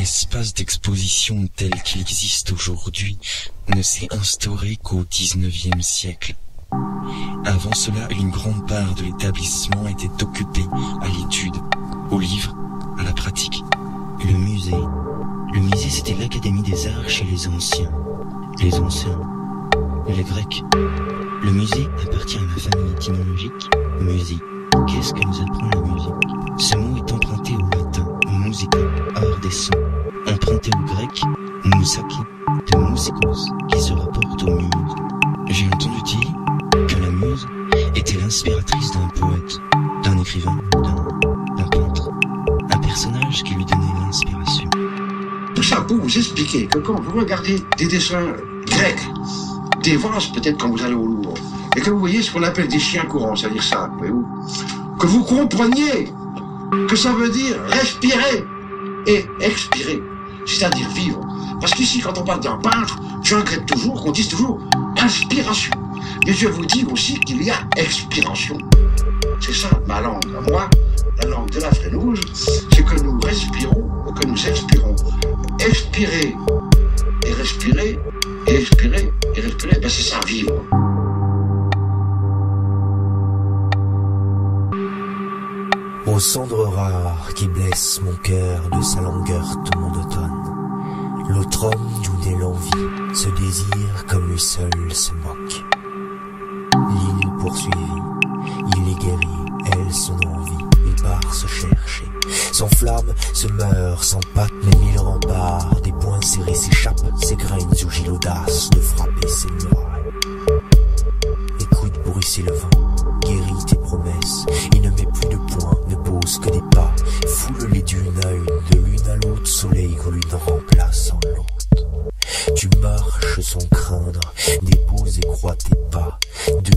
l'espace d'exposition tel qu'il existe aujourd'hui ne s'est instauré qu'au XIXe siècle. Avant cela, une grande part de l'établissement était occupée à l'étude, aux livres, à la pratique. Le musée. Le musée, c'était l'académie des arts chez les anciens. Les anciens. Les Grecs. Le musée appartient à ma famille étymologique. Musique. Qu'est-ce que nous apprend la musique? Ce mot est emprunté au latin, musica, art des sons. Emprunté au grec, mousaki, de musikos, qui se rapporte aux muses. J'ai entendu dire que la muse était l'inspiratrice d'un poète, d'un écrivain, d'un peintre. Un personnage qui lui donnait l'inspiration. Tout ça pour vous expliquer que quand vous regardez des dessins grecs, des vases peut-être quand vous allez au Louvre, et que vous voyez ce qu'on appelle des chiens courants, c'est-à-dire ça, voyez-vous, que vous compreniez que ça veut dire respirer et expirer, c'est-à-dire vivre. Parce qu'ici, quand on parle d'un peintre, je regrette toujours qu'on dise toujours inspiration. Mais je vous dis aussi qu'il y a expiration. C'est ça, ma langue à moi, la langue de la Frénouge, c'est que nous respirons ou que nous expirons. Expirer et respirer, et expirer et respirer, ben c'est ça, vivre. Aux cendres rares qui blessent mon cœur de sa langueur monotone, l'autre homme d'où naît l'envie se désire comme lui seul se moque. L'île poursuivie, il est guéri, elle son envie, il part se chercher. S'enflamme, se meurt, s'empâte les mille remparts, des poings serrés s'échappent, s'égrènent sous gît l'audace de frapper ses murailles. Écoute bruisser le vent, guéris tes promesses, il ne met plus de points, ne pose que des pas, foule-les d'une à une, de l'une à l'autre, soleil ou l'une remplace en l'autre. Tu marches sans craindre, dépose et crois tes pas, de